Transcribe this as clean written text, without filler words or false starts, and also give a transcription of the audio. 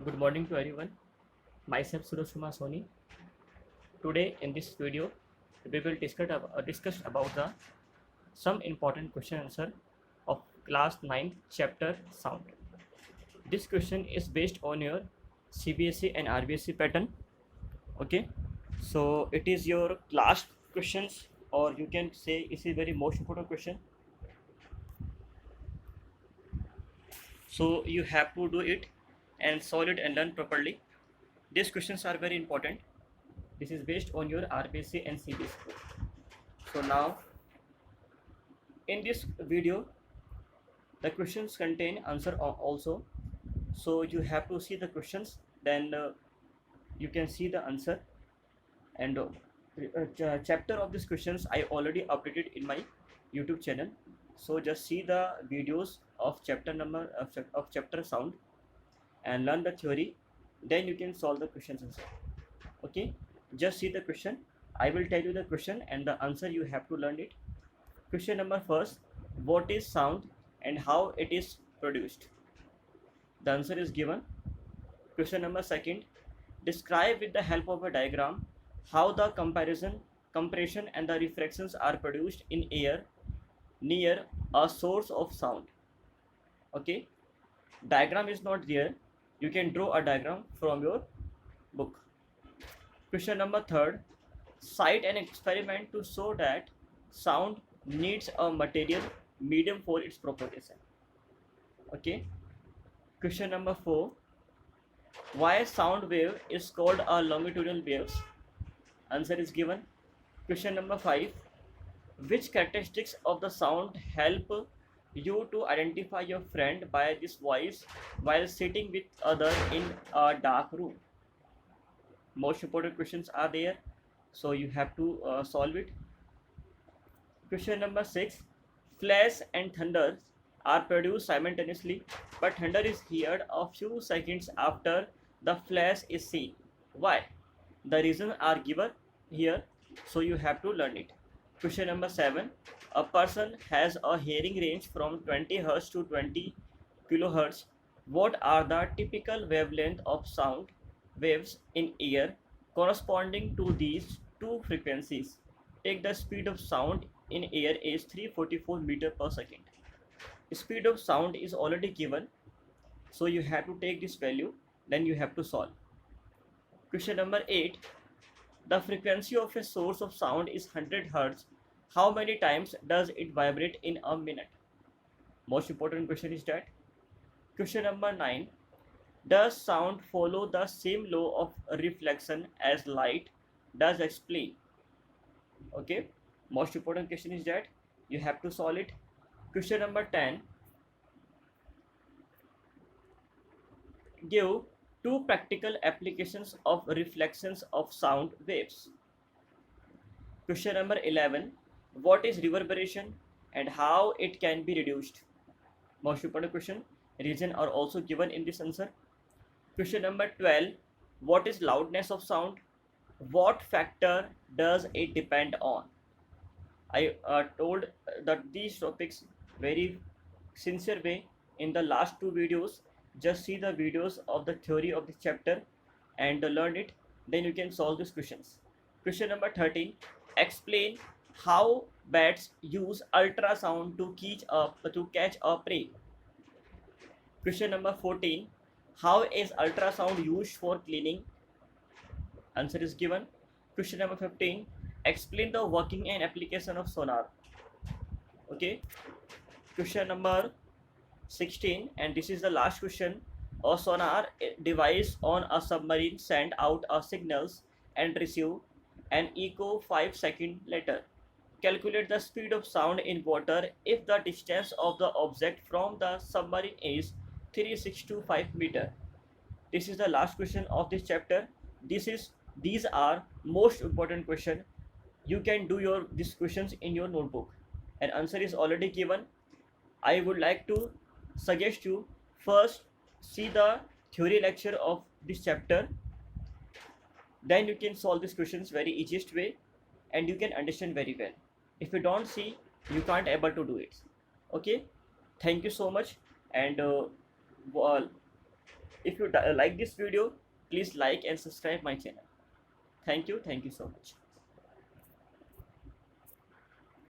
Good morning to everyone. Myself Suraj Kumar Soni. Today in this video, we will discuss about the some important question answer of class 9 chapter sound. This question is based on your CBSE and RBSE pattern. Okay, so it is your last questions, or you can say it is very most important question. So you have to do it and solve it and learn properly. These questions are very important. This is based on your RBSE and CBSE. So now in this video the questions contain answer also, so you have to see the questions, then you can see the answer. And chapter of these questions I already updated in my YouTube channel, so just see the videos of chapter number of chapter sound and learn the theory, then you can solve the questions answer. Okay, just see the question. I will tell you the question and the answer, you have to learn it. Question number first: what is sound and how it is produced? The answer is given. Question number second: describe with the help of a diagram how the compression and the refractions are produced in air near a source of sound. Okay, diagram is not there, you can draw a diagram from your book. Question number third: cite an experiment to show that sound needs a material medium for its propagation. Okay. Question number 4: why sound wave is called a longitudinal waves? Answer is given. Question number 5: which characteristics of the sound help you to identify your friend by this voice while sitting with other in a dark room? Most important questions are there, so you have to solve it. Question number 6: flash and thunder are produced simultaneously, but thunder is heard a few seconds after the flash is seen. Why? The reasons are given here, so you have to learn it. Question number 7: a person has a hearing range from 20 Hz to 20 kHz. What are the typical wavelength of sound waves in air corresponding to these two frequencies? Take the speed of sound in air is 344 meter per second. Speed of sound is already given, so you have to take this value, then you have to solve. Question number 8: the frequency of a source of sound is 100 Hz. How many times does it vibrate in a minute? Most important question is that. Question number 9: does sound follow the same law of reflection as light? Does explain. Okay, most important question is that, you have to solve it. Question number 10: give two practical applications of reflections of sound waves. Question number 11: what is reverberation and how it can be reduced? Most important question. Reason are also given in this answer. Question number 12: what is loudness of sound? What factor does it depend on? I told that these topics very sincere way in the last two videos. Just see the videos of the theory of this chapter and learn it, then you can solve these questions. Question number 13: explain how bats use ultrasound to catch a prey. Question number 14: how is ultrasound used for cleaning? Answer is given. Question number 15: explain the working and application of sonar. Okay. Question number 16, and this is the last question: a sonar device on a submarine send out a signals and receive an echo 5 seconds later. Calculate the speed of sound in water if the distance of the object from the submarine is 3625 meter. This is the last question of this chapter. These are most important question. You can do these questions in your notebook, and answer is already given. I would like to suggest you first see the theory lecture of this chapter, then you can solve these questions very easiest way and you can understand very well. If you don't see, you can't able to do it. Okay, thank you so much, and If you like this video, please like and subscribe my channel. Thank you so much.